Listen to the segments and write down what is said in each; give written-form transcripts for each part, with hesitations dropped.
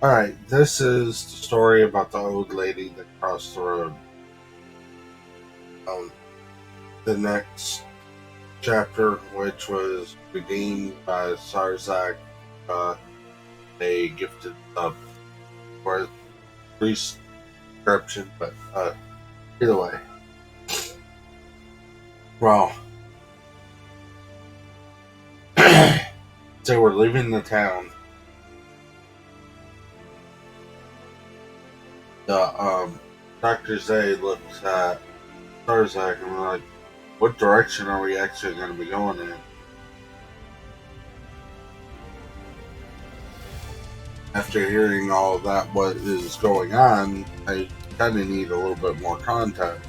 Alright, this is the story about the old lady that crossed the road. Um, the next chapter, which was redeemed by Sarzak, uh, a gifted for prescription, but either way. Well, they were leaving the town. The Dr. Zay looks at Sarzak and we're like, what direction are we actually going to be going in? After hearing all of that, what is going on, I kind of need a little bit more context.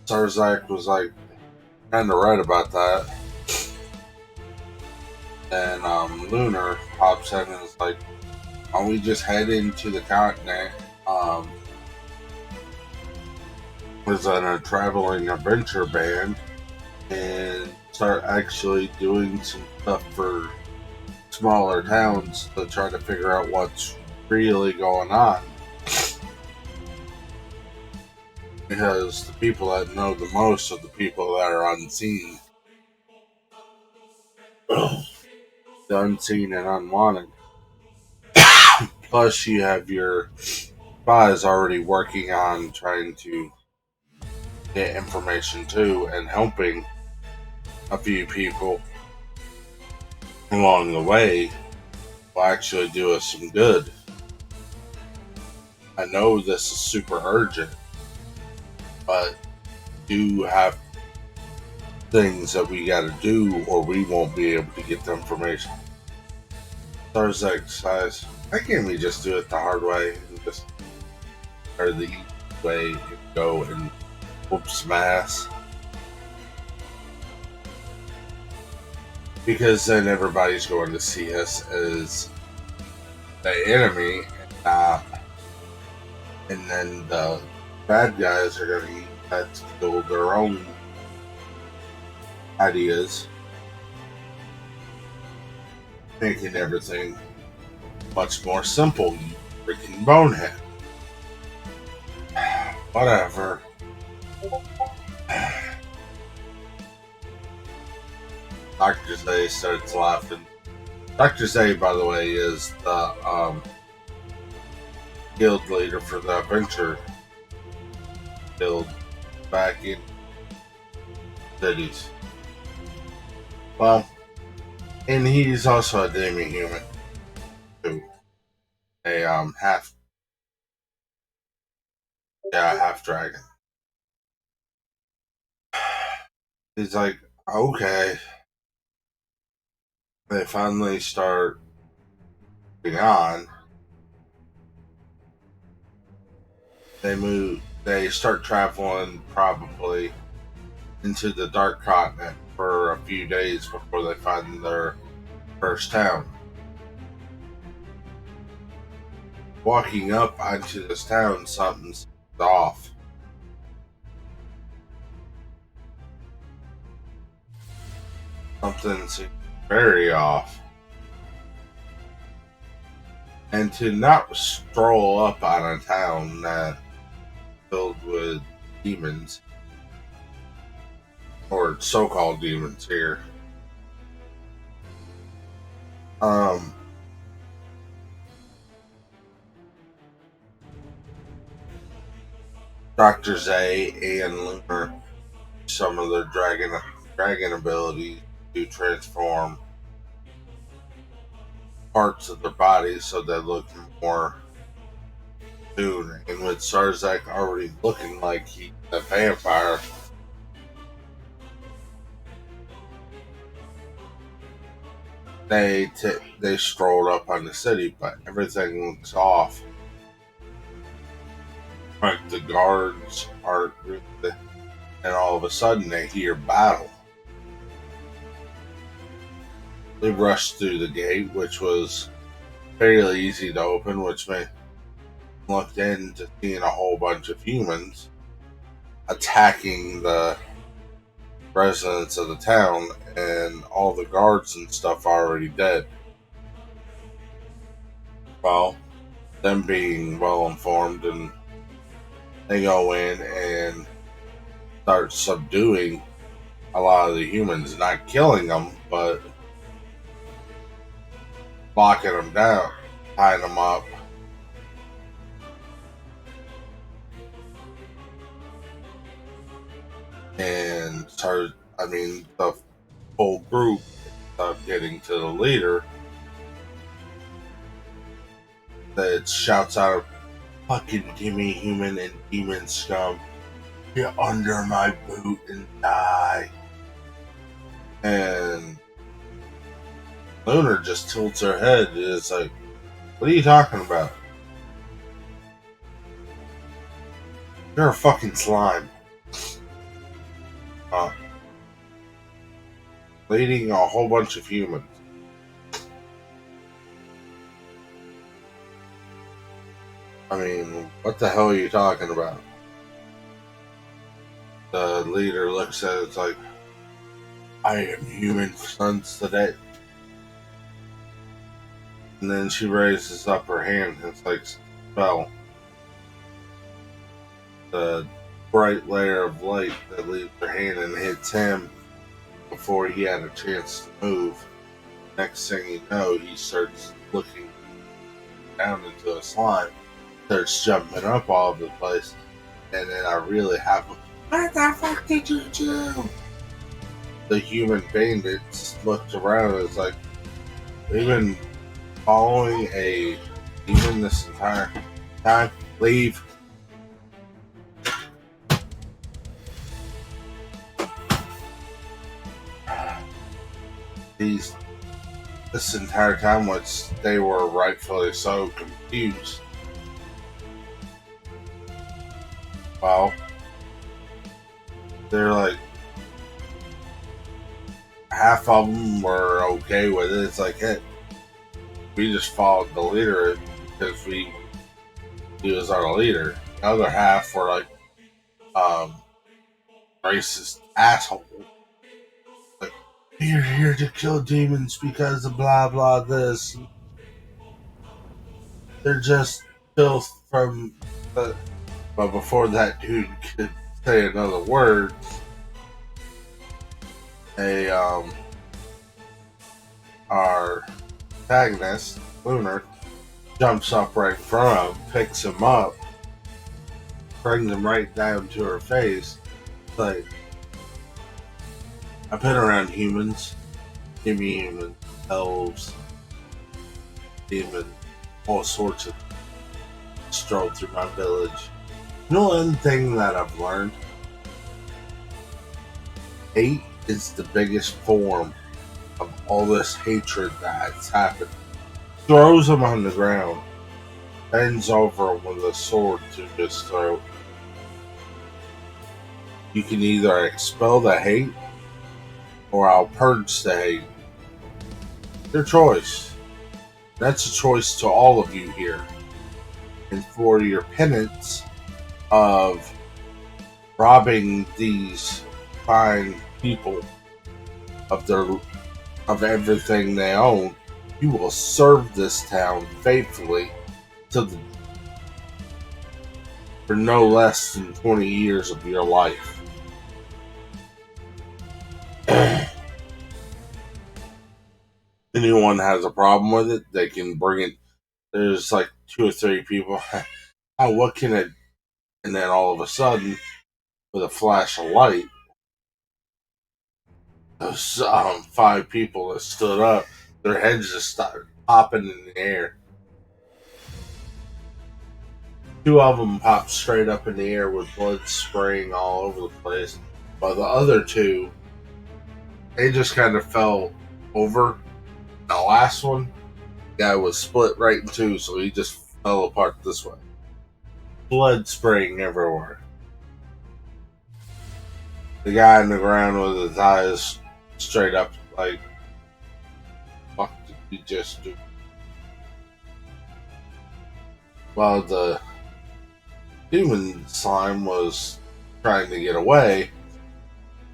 Sarzak was like, kind of right about that. And Lunar pops in and is like, why don't we just head into the continent? Was on a traveling adventure band and start actually doing some stuff for smaller towns to try to figure out what's really going on. Because the people that know the most are the people that are unseen. The unseen and unwanted. Plus, you have your spies already working on trying to get information too and helping a few people along the way will actually do us some good. I know this is super urgent, but do have things that we gotta do or we won't be able to get the information. Starzak says, why can't we just do it the hard way and just or the easy way and go and whoop some ass? Because then everybody's going to see us as the enemy and not, and then the bad guys are going to use that to build their own ideas, making everything much more simple, you freaking bonehead. Whatever. Dr. Zay starts laughing. Dr. Zay, by the way, is the guild leader for the adventure guild back in cities. Well, and he's also a demi-human too. A half dragon. He's like, okay. They finally start moving on. They start traveling probably into the dark continent for a few days before they find their first town. Walking up onto this town, something's off. Something seems very off. And to not stroll up on a town that filled with demons, or so-called demons here. Um, Dr. Zay and Lunar, some of their dragon abilities to transform parts of their bodies so they look more soon. And with Sarzak already looking like he's a vampire, they strolled up on the city, but everything looks off. Like the guards aren't really, and all of a sudden they hear battle. They rushed through the gate, which was fairly easy to open, which made looked into seeing a whole bunch of humans attacking the residents of the town, and all the guards and stuff are already dead. Well, them being well informed, and they go in and start subduing a lot of the humans, not killing them, but locking them down, tying them up, and started. I mean, the whole group started getting to the leader that shouts out, "Fucking gimme, human and demon scum! Get under my boot and die!" And Lunar just tilts her head and is like, "What are you talking about? You're a fucking slime." Uh, Leading a whole bunch of humans. I mean, what the hell are you talking about? The leader looks at it, it's like, "I am human sons today." And then she raises up her hand and it's like, spell. The bright layer of light that leaves her hand and hits him before he had a chance to move. Next thing you know, he starts looking down into a slime, starts jumping up all over the place, and then I really have him. What the fuck did you do? The human bandits looked around and was like, "We've been following a demon this entire time. Leave." This entire time, which they were rightfully so confused. Well, they're like, half of them were okay with it. It's like, hey, we just followed the leader because he was our leader. The other half were like, um, racist asshole. Like, "You're here to kill demons because of blah blah this." They're just filth from the. But before that dude could say another word, a our antagonist, Lunar, jumps up right in front of him, picks him up, brings him right down to her face. Like, "I've been around humans, give me humans, elves, demons, all sorts of strolled through my village. You know one thing that I've learned? Hate is the biggest form of all this hatred that's happened." Throws him on the ground, bends over him with a sword to his throat. "You can either expel the hate, or I'll purge the hate. Your choice." That's a choice to all of you here. And for your penance of robbing these fine people of their of everything they own, you will serve this town faithfully to the, for no less than 20 years of your life. Anyone has a problem with it, they can bring it. There's like two or three people. "Oh, what can it?" And then all of a sudden, with a flash of light, those five people that stood up, their heads just started popping in the air. Two of them popped straight up in the air with blood spraying all over the place, while the other two, they just kind of fell over. The last one, the guy was split right in two, so he just fell apart this way. Blood spraying everywhere. The guy on the ground with his eyes straight up, like, "Fuck did we just do?" While the demon slime was trying to get away,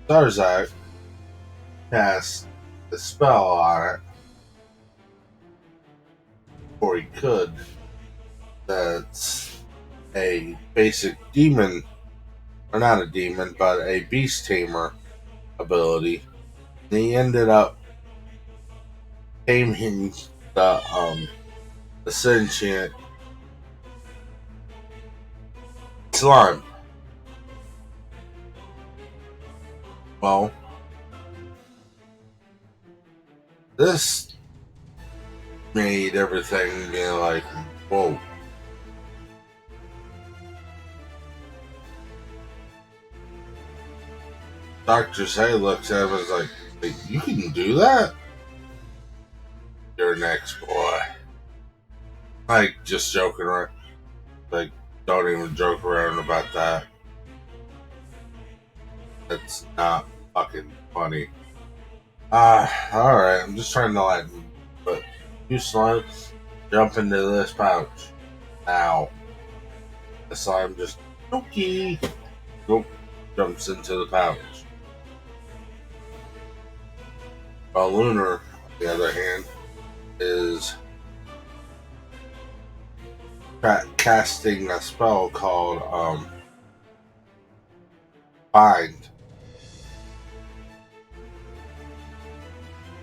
Zarzak cast a spell on it before he could. That's a basic demon, or not a demon, but a beast tamer ability. And he ended up taming the sentient slime. Well, this made everything be like, whoa. Dr. Say looks at him and is like, "Wait, you can do that? You're next, boy." Like, just joking around. Like, don't even joke around about that. That's not fucking funny. Alright, I'm just trying to lighten you. But you slugs, jump into this pouch. Now. The slime just, okay. Nope, jumps into the pouch. While Lunar, on the other hand, is casting a spell called Bind.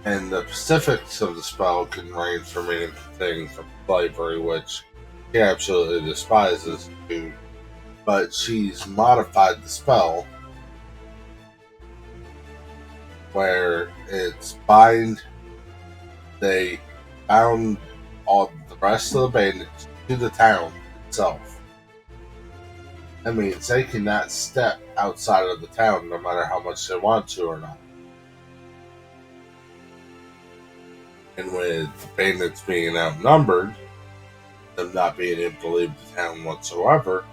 And the specifics of the spell can range from anything from slavery, which she absolutely despises, to, but she's modified the spell where it's bind. They bound all the rest of the bandits to the town itself. That means they cannot step outside of the town no matter how much they want to or not. And with bandits being outnumbered, them not being able to leave the town whatsoever,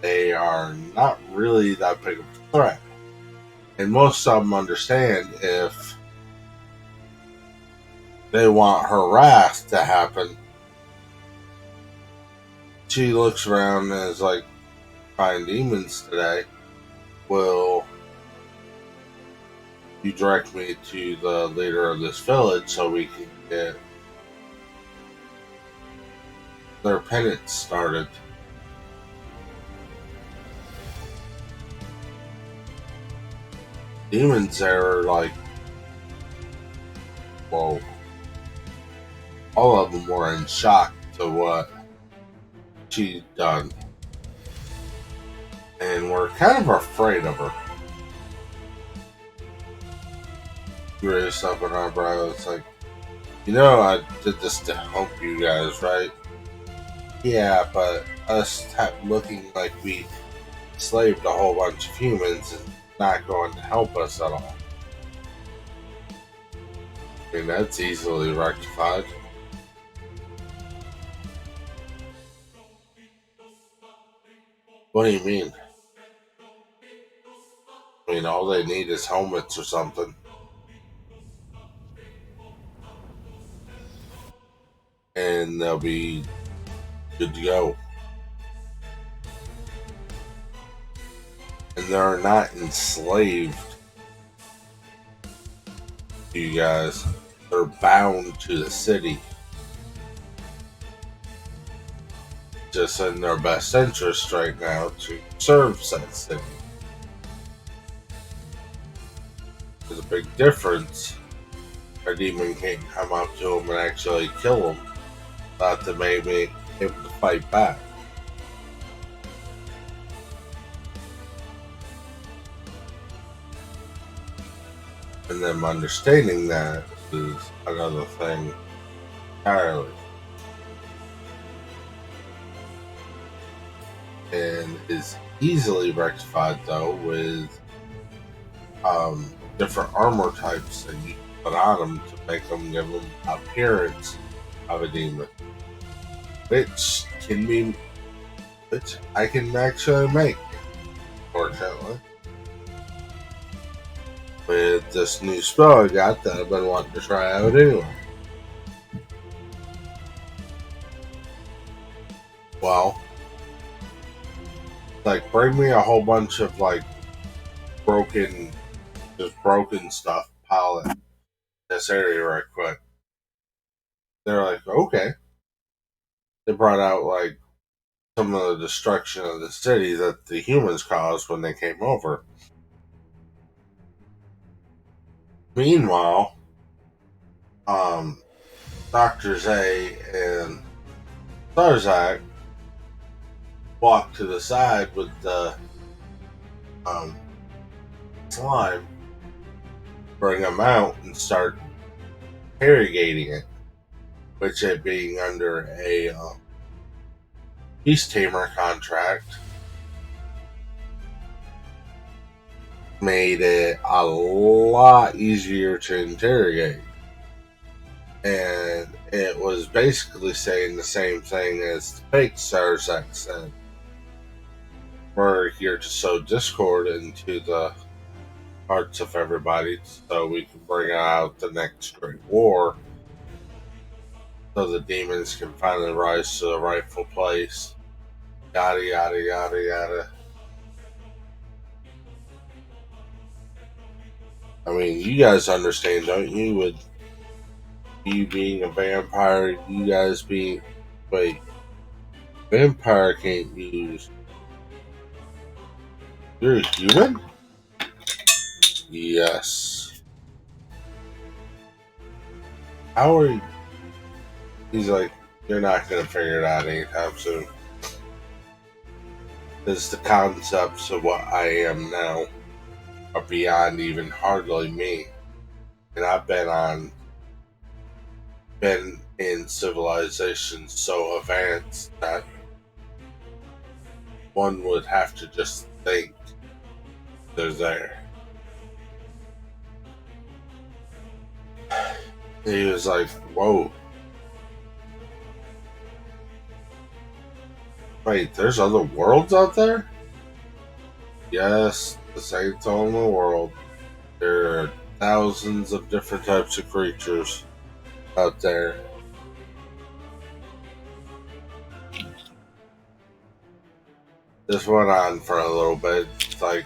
they are not really that big of a threat. And most of them understand if they want her wrath to happen. She looks around and is like, "Find demons today. Will you direct me to the leader of this village so we can get their penance started?" Demons there are like, whoa. All of them were in shock to what she'd done. And we're kind of afraid of her. Raised up an eyebrow. It's like, I did this to help you guys, right? Yeah, but us looking like we enslaved a whole bunch of humans is not going to help us at all. I mean, that's easily rectified. What do you mean? I mean, all they need is helmets or something. And they'll be good to go. And they're not enslaved to you guys. They're bound to the city. Just in their best interest right now to serve said city. There's a big difference. A demon can't come up to them and actually kill them. Not to maybe able to fight back. And them understanding that is another thing entirely. And is easily rectified though with different armor types that you can put on them to make them give them appearance of a demon, which I can actually make, fortunately, with this new spell I got that I've been wanting to try out anyway. Well, like, bring me a whole bunch of like broken just broken stuff piled in this area right quick. They're like, okay. They brought out like some of the destruction of the city that the humans caused when they came over. Meanwhile, um, Dr. Zay and Starzak walk to the side with the um, slime, bring them out, and start interrogating it, which it being under a Beast Tamer contract made it a lot easier to interrogate. And it was basically saying the same thing as the fake Starzak said. We're here to sow discord into the hearts of everybody so we can bring out the next great war so the demons can finally rise to the rightful place. Yada, yada, yada, yada. I mean, you guys understand, don't you? With you being a vampire, you guys being. Wait. Vampire can't use. You're a human? Yes. How are you? He's like, you're not going to figure it out anytime soon. Because the concepts of what I am now are beyond even hardly me. And I've been in civilizations so advanced that one would have to just think they're there. He was like, whoa. Wait, there's other worlds out there? Yes, this ain't the only world. There are thousands of different types of creatures out there. This went on for a little bit. It's like,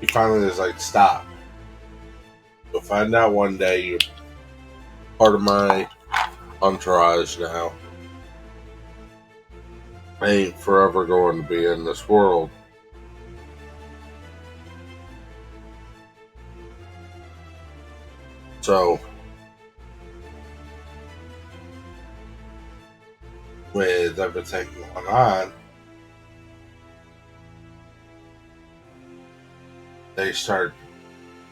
he finally was like, stop. You'll find out one day you're part of my entourage now. I ain't forever going to be in this world. So, with everything going on, they start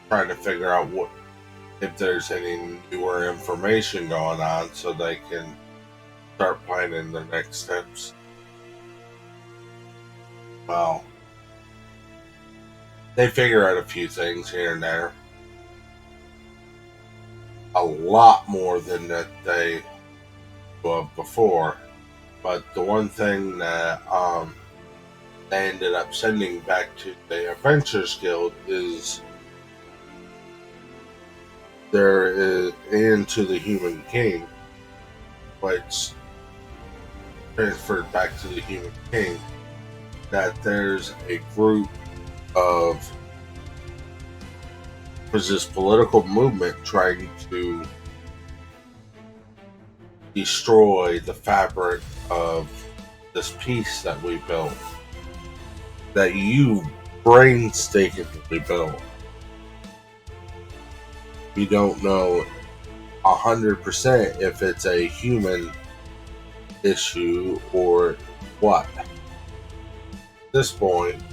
trying to figure out what if there's any newer information going on so they can start planning the next steps. Well, they figure out a few things here and there. A lot more than that they knew of before. But the one thing that they ended up sending back to the Adventures Guild is there is into the Human King, which transferred back to the Human King, that there's a group of was this political movement trying to destroy the fabric of this piece that we built, that you painstakingly built. You don't know 100% if it's a human issue or what. At this point,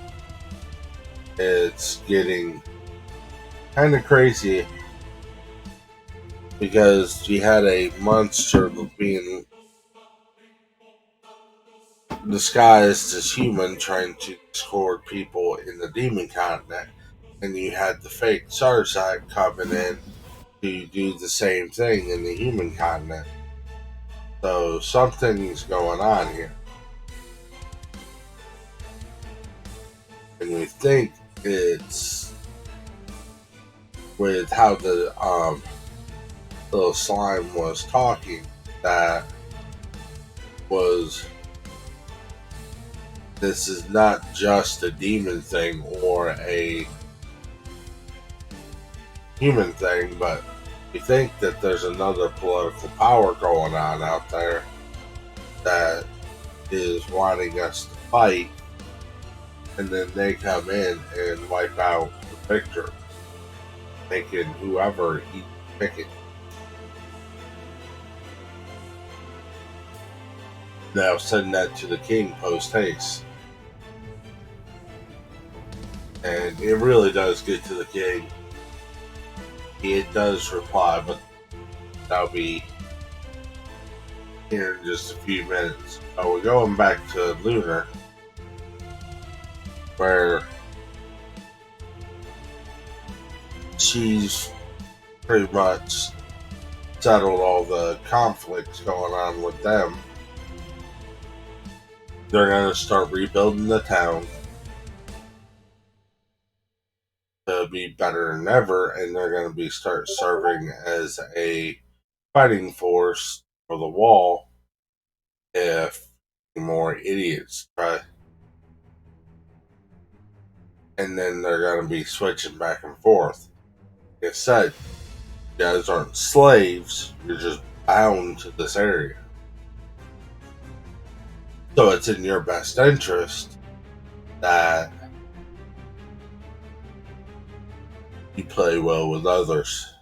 it's getting kind of crazy because you had a monster being disguised as human trying to discord people in the demon continent, and you had the fake Sarzak coming in to do the same thing in the human continent. So something's going on here. And we think it's with how the little slime was talking that was this is not just a demon thing or a human thing, but you think that there's another political power going on out there that is wanting us to fight, and then they come in and wipe out the picture, making whoever he's picking. Now send that to the king post haste. And it really does get to the king. It does reply, but that'll be here in just a few minutes. We're going back to Lunar, where she's pretty much settled all the conflicts going on with them. They're going to start rebuilding the town to be better than ever, and they're going to be start serving as a fighting force for the wall if more idiots try. And then they're going to be switching back and forth. Like I said, you guys aren't slaves, you're just bound to this area. So it's in your best interest that you play well with others.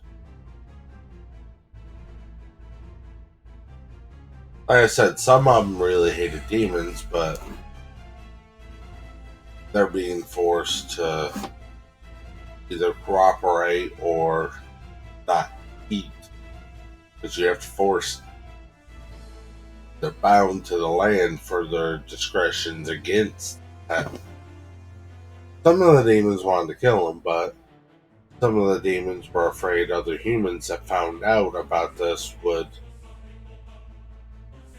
Like I said, some of them really hated demons, but they're being forced to either cooperate or not eat, because you have to force. They're bound to the land for their discretions against that. Some of the demons wanted to kill them, but some of the demons were afraid other humans that found out about this would,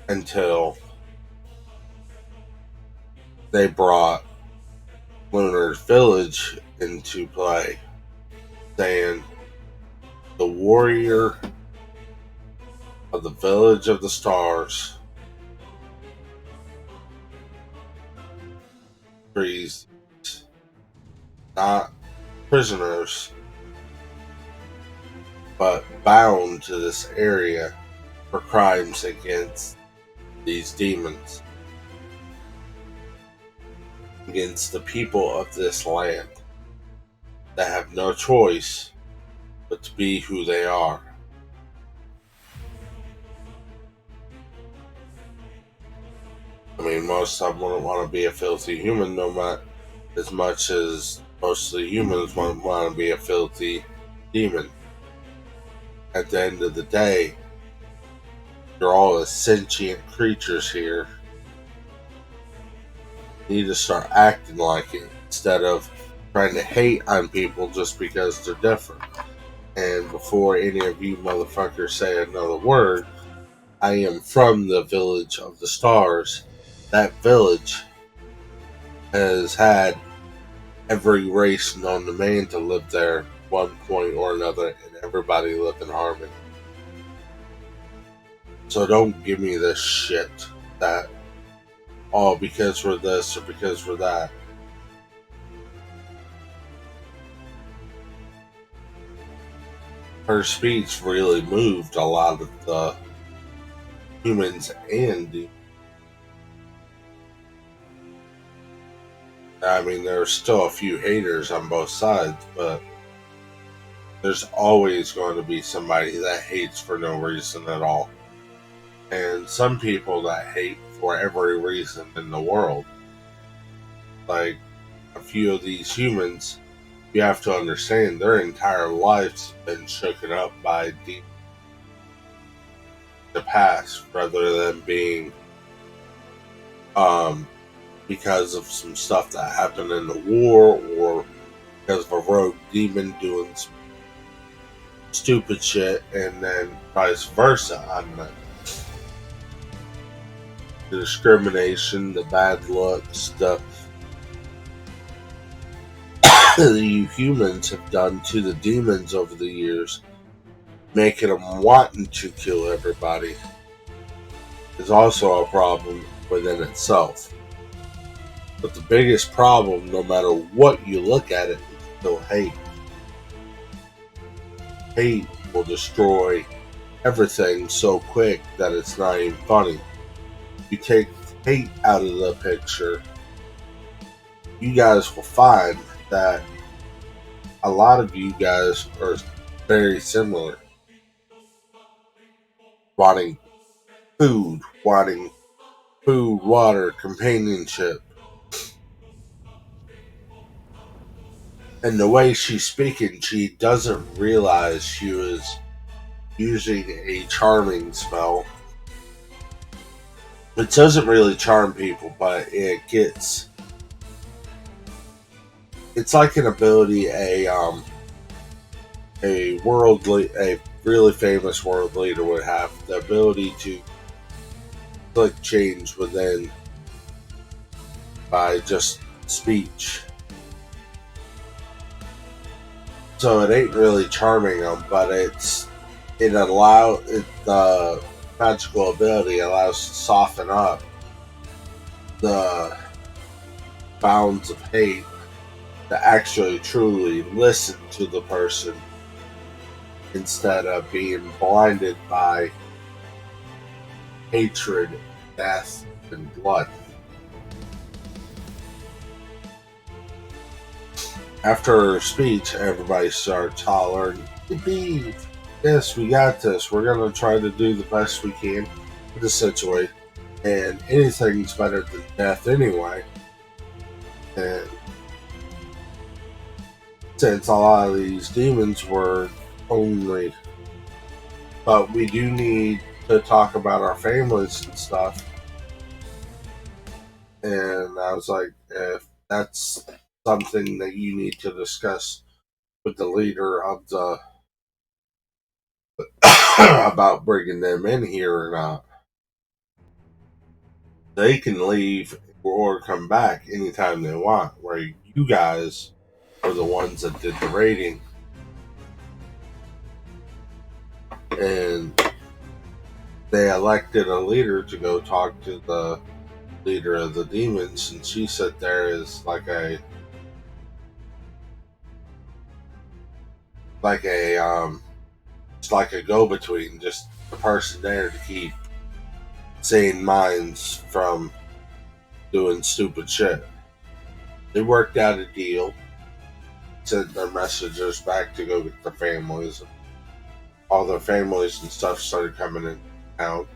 until they brought Lunar's village into play, saying the warrior of the village of the stars frees not prisoners but bound to this area for crimes against these demons, against the people of this land that have no choice but to be who they are. I mean, most of them wouldn't want to be a filthy human, no matter as much as most of the humans wouldn't want to be a filthy demon. At the end of the day, you're all as sentient creatures here. You need to start acting like it instead of trying to hate on people just because they're different. And before any of you motherfuckers say another word, I am from the village of the stars. That village has had every race known to man to live there at one point or another, and everybody lived in harmony. So don't give me this shit that, oh, because we're this or because we're that. Her speech really moved a lot of the humans and the, I mean, there's still a few haters on both sides, but there's always going to be somebody that hates for no reason at all. And some people that hate for every reason in the world. Like, a few of these humans, you have to understand their entire life's been shooken up by the past, rather than being because of some stuff that happened in the war, or because of a rogue demon doing some stupid shit, and then vice versa on them. The discrimination, the bad looks, the you humans have done to the demons over the years, making them wanting to kill everybody, is also a problem within itself. But the biggest problem, no matter what you look at it, is still hate. hate will destroy everything so quick that it's not even funny. You take hate out of the picture, you guys will find that a lot of you guys are very similar, wanting food, water, companionship. And the way she's speaking, she doesn't realize she was using a charming spell. It doesn't really charm people, but it's like an ability a really famous world leader would have, the ability to click change within by just speech. So it ain't really charming them, but the magical ability allows to soften up the bounds of hate to actually truly listen to the person instead of being blinded by hatred, death, and blood. After her speech, everybody starts hollering, "Yippee! Yes, we got this. We're going to try to do the best we can for the situation. And anything's better than death anyway." And since a lot of these demons were only, but we do need to talk about our families and stuff. And I was like, if that's something that you need to discuss with the leader of the about bringing them in here or not, they can leave or come back anytime they want. Where you guys are the ones that did the raiding, and they elected a leader to go talk to the leader of the demons, and she sat there as like a it's like a go between, just the person there to keep sane minds from doing stupid shit. They worked out a deal, sent their messengers back to go get their families. All their families and stuff started coming in town.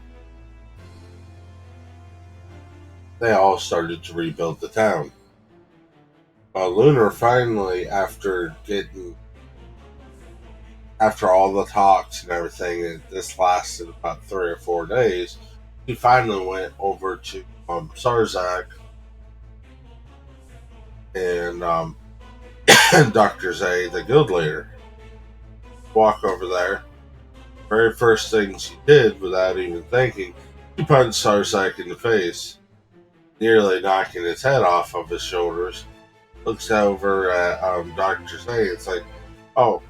They all started to rebuild the town. Lunar finally, after all the talks and everything, and this lasted about 3 or 4 days, he finally went over to Sarzak and Dr. Zay, the guild leader. Walk over there. Very first things he did, without even thinking, he punched Sarzak in the face, nearly knocking his head off of his shoulders. Looks over at Dr. Zay. It's like, oh,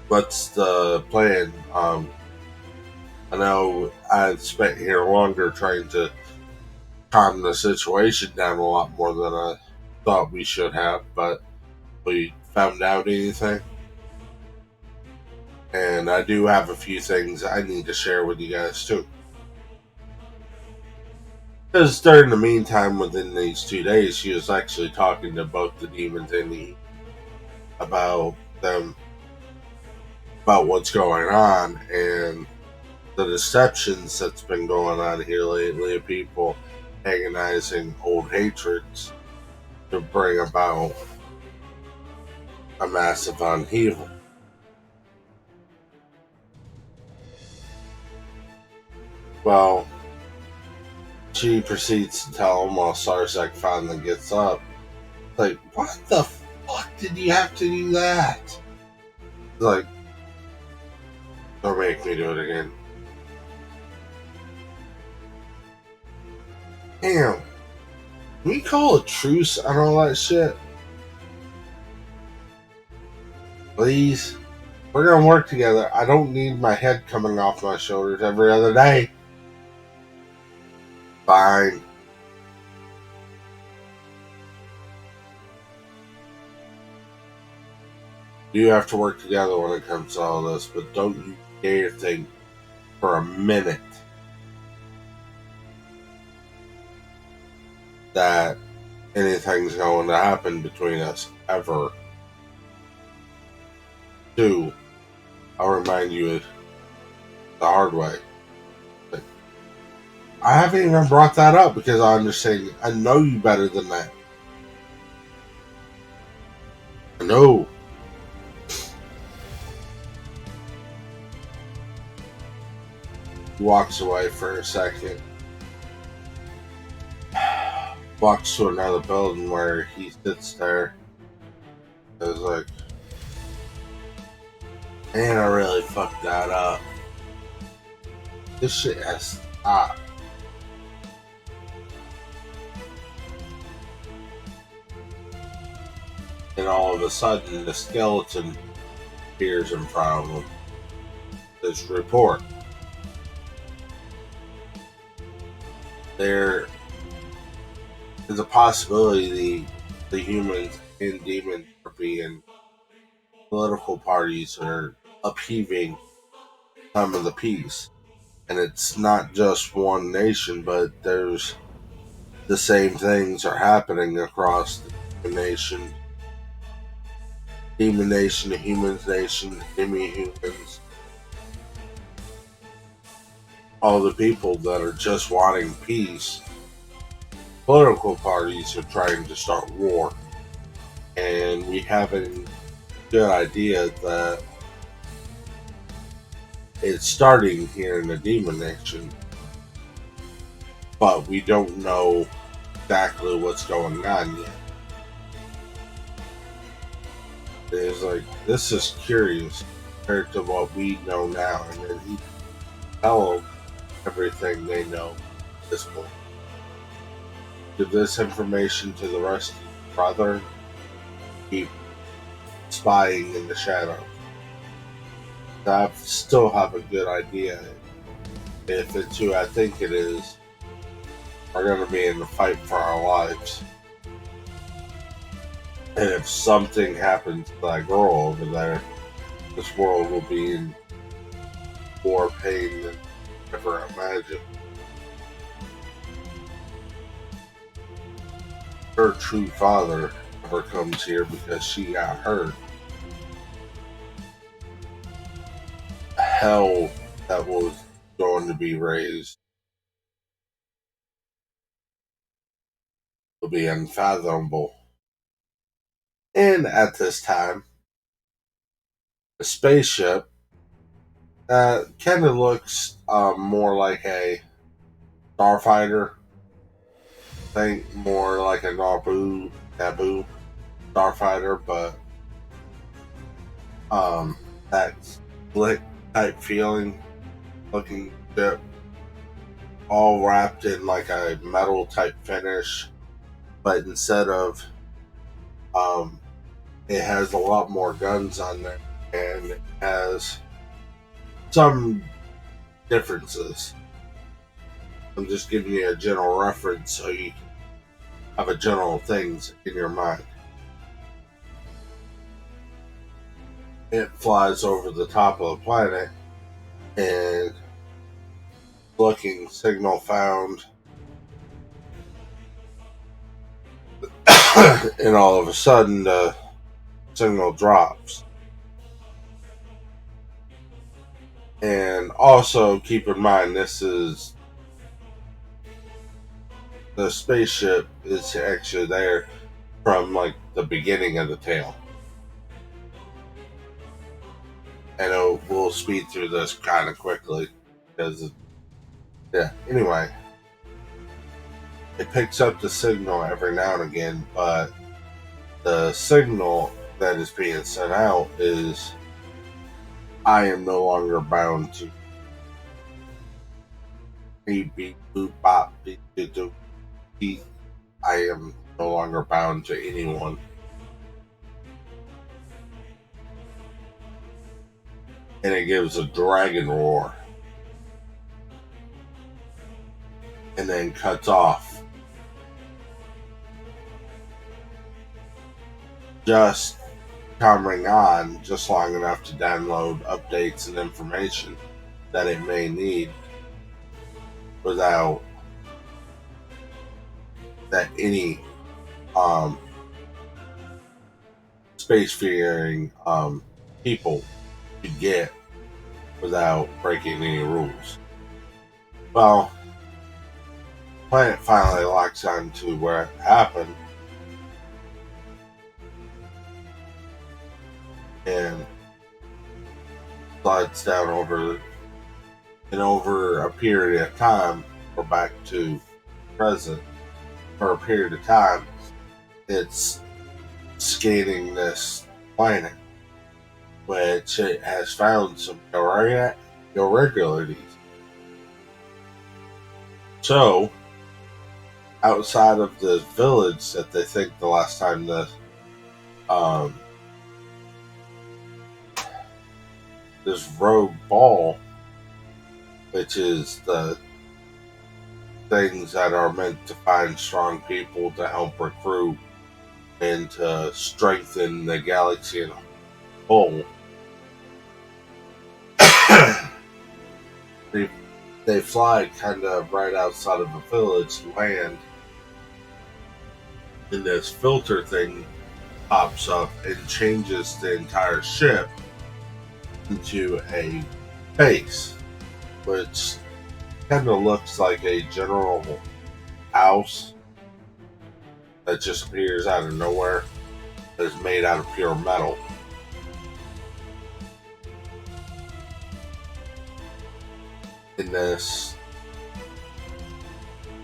what's the plan? I know I spent here longer trying to calm the situation down a lot more than I thought we should have, but we found out anything. And I do have a few things I need to share with you guys too. Because during the meantime, within these 2 days, she was actually talking to both the demons and the about them, about what's going on, and the deceptions that's been going on here lately of people agonizing old hatreds to bring about a massive upheaval. Well, she proceeds to tell him while Sarzak finally gets up, like, what the fuck did you have to do that? Like, don't make me do it again. Damn, can we call a truce on all that shit? Please? We're gonna work together. I don't need my head coming off my shoulders every other day. Fine. You have to work together when it comes to all this, but don't you dare think for a minute that anything's going to happen between us ever. Two, I'll remind you the hard way. But I haven't even brought that up because I understand. I know you better than that. I know. He walks away for a second. Walks to another building where he sits there. It's like, man, I really fucked that up. This shit has to stop. And all of a sudden, the skeleton appears in front of him. This report. There is a possibility the humans and demons are being political parties are upheaving some of the peace. And it's not just one nation, but there's the same things are happening across the nation. Demon Nation, the Humans Nation, the Demi-Humans, all the people that are just wanting peace. Political parties are trying to start war. And we have a good idea that it's starting here in the Demon Nation, but we don't know exactly what's going on yet. It's like, this is curious compared to what we know now, and then he tell them everything they know at this point. Give this information to the rest of your brother. Keep spying in the shadow. I still have a good idea. If it's who I think it is, we're going to be in the fight for our lives. And if something happens to that girl over there, this world will be in more pain than ever imagined. Her true father never comes here because she got hurt. Hell that was going to be raised will be unfathomable. And at this time, a spaceship kind of looks more like a starfighter. Think more like a Naboo starfighter, but that slick type feeling looking ship, all wrapped in like a metal type finish, but instead of it has a lot more guns on there, and it has some differences. I'm just giving you a general reference so you can have a general things in your mind. It flies over the top of the planet and looking signal found. And all of a sudden the signal drops. And also keep in mind this is the spaceship is actually there from like the beginning of the tale. And we'll speed through this kind of quickly because yeah, anyway, it picks up the signal every now and again, but the signal that is being sent out is I am no longer bound to beep beep boop bop beep beep doop beep. I am no longer bound to anyone. And it gives a dragon roar. And then cuts off. Just coming on just long enough to download updates and information that it may need without that any um, spacefaring people could get without breaking any rules. Well, planet finally locks on to where it happened, and slides down over a period of time, or back to present for a period of time. It's scanning this planet, which it has found some irregularities. So, outside of the village that they think the last time um, this rogue ball, which is the things that are meant to find strong people to help recruit and to strengthen the galaxy as a whole. they fly kind of right outside of the village, land, and this filter thing pops up and changes the entire ship into a base, which kind of looks like a general house that just appears out of nowhere. That is made out of pure metal. And this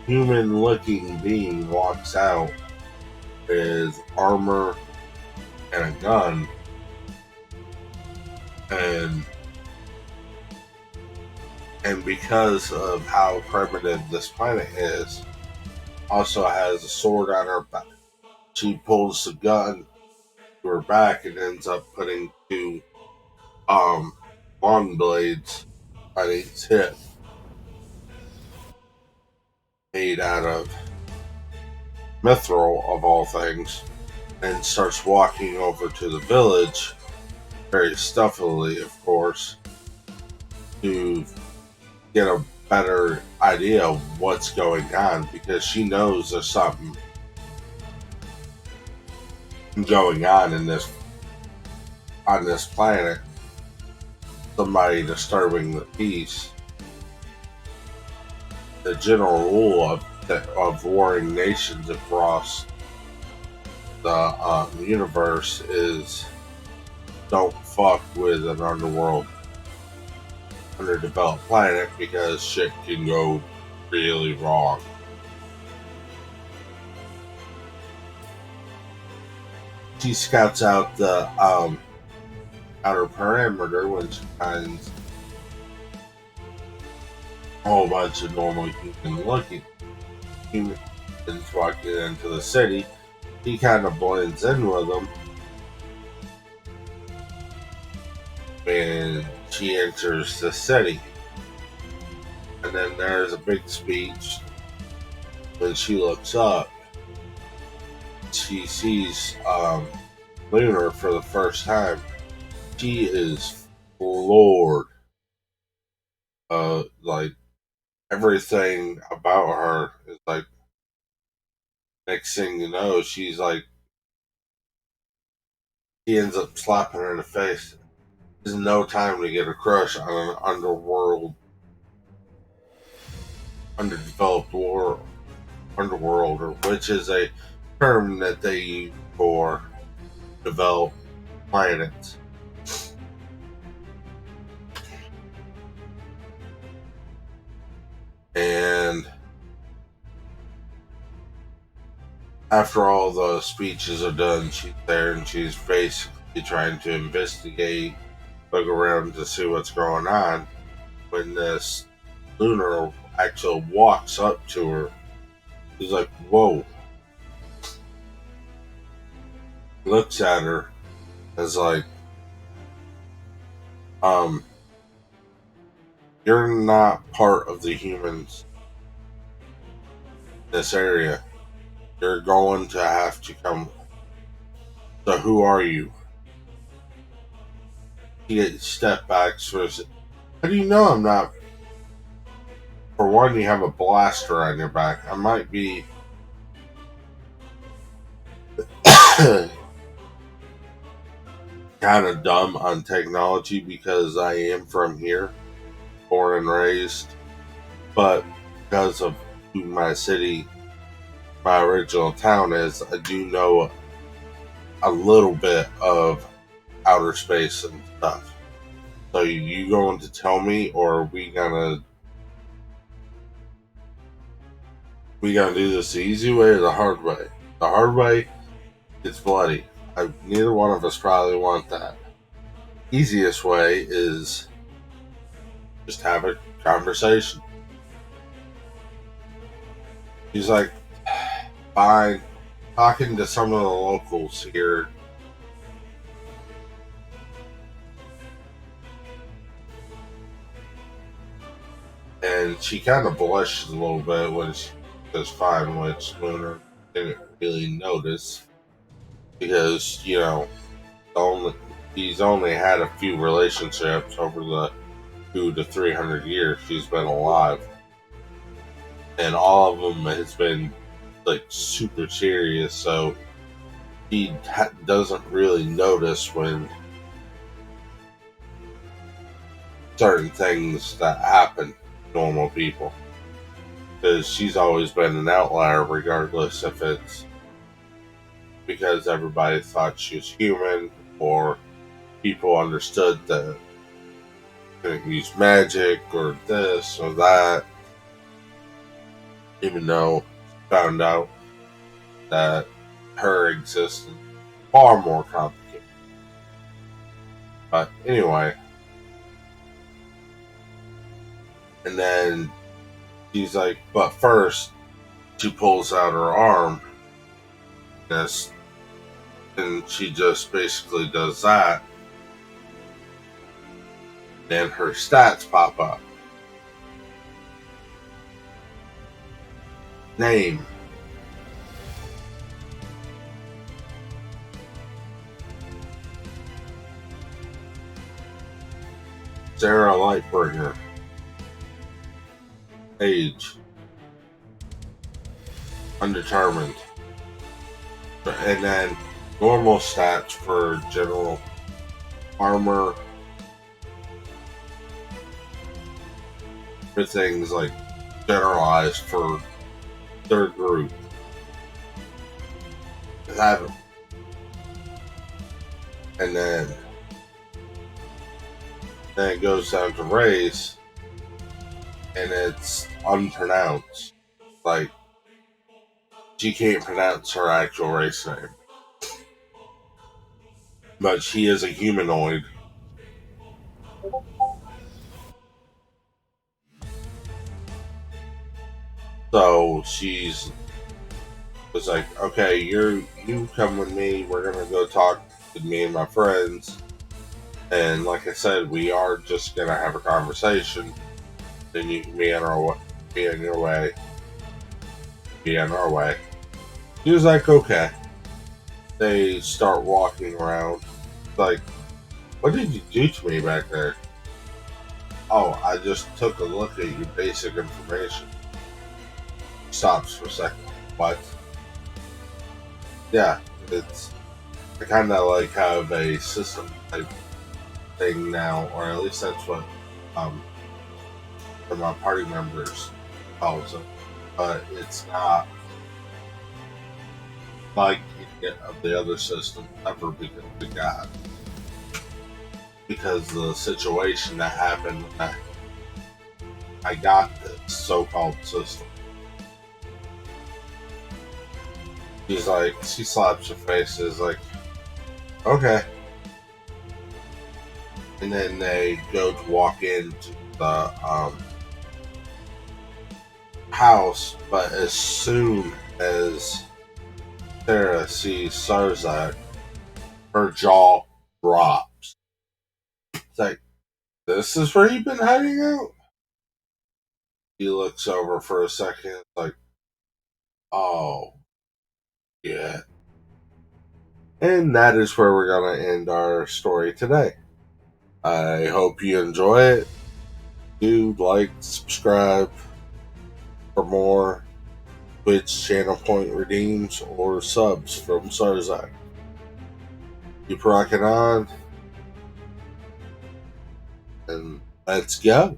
human-looking being walks out with armor and a gun, and because of how primitive this planet is, also has a sword on her back. She pulls the gun to her back and ends up putting two long blades on each hip, made out of mithril of all things, and starts walking over to the village, very stealthily, of course, to get a better idea of what's going on, because she knows there's something going on on this planet. Somebody disturbing the peace. The general rule of warring nations across the universe is don't fuck with an underdeveloped planet, because shit can go really wrong. She scouts out the outer perimeter when she finds a whole bunch of normal humans walking into the city. He kind of blends in with them when she enters the city. And then there's a big speech. When she looks up, she sees Lunar for the first time. She is floored. Like, everything about her is like, next thing you know, she's like, he ends up slapping her in the face. There's no time to get a crush on an underdeveloped underworlder, which is a term that they use for developed planets. And after all the speeches are done, she's there and she's basically trying to investigate, look around to see what's going on, when this Lunar actually walks up to her. He's like, whoa. Looks at her as like, you're not part of the humans in this area. You're going to have to come. So who are you? You get step backs for. How do you know I'm not? For one, you have a blaster on your back. I might be kind of dumb on technology because I am from here, born and raised, but because of who my city, my original town is, I do know a little bit of outer space and stuff. So you going to tell me, or are we gonna do this the easy way or the hard way? The hard way, it's bloody. Neither one of us probably want that. Easiest way is just have a conversation. He's like, fine. Talking to some of the locals here, and she kind of blushes a little bit when she says fine, which Lunar didn't really notice because, only he's only had a few relationships over the 200 to 300 years she's been alive, and all of them has been like super serious. So he doesn't really notice when certain things that happen to normal people because she's always been an outlier, regardless if it's because everybody thought she was human or people understood that couldn't use magic or this or that, even though found out that her existence is far more complicated. But anyway, and then she's like, but first, she pulls out her arm, yes, and she just basically does that. Then her stats pop up. Name. Sarah Lightbringer. Age. Undetermined. And then normal stats for general armor. Everything's like generalized for their group. And then it goes down to race, and it's unpronounced. Like, she can't pronounce her actual race name. But she is a humanoid. So she's was like, okay, you come with me, we're gonna go talk with me and my friends. And like I said, we are just gonna have a conversation. Then you can be on our way, be on your way, be on our way. He was like, okay. They start walking around. Like, what did you do to me back there? Oh, I just took a look at your basic information. Stops for a second. What? Yeah, it's I kind of like have a system type thing now, or at least that's what um, one of my party members calls it. But it's not like of the other system ever because we got because the situation that happened when I got this so-called system. She's like, she slaps her face, is like, okay. And then they go to walk into the house, but as soon as Sarah sees Sarzak, her jaw drops. It's like, this is where you've been hiding out? He looks over for a second, like, oh, yeah. And that is where we're going to end our story today. I hope you enjoy it. Do like, subscribe for more Twitch channel point redeems or subs from Sarzak. Keep rocking on, and let's go.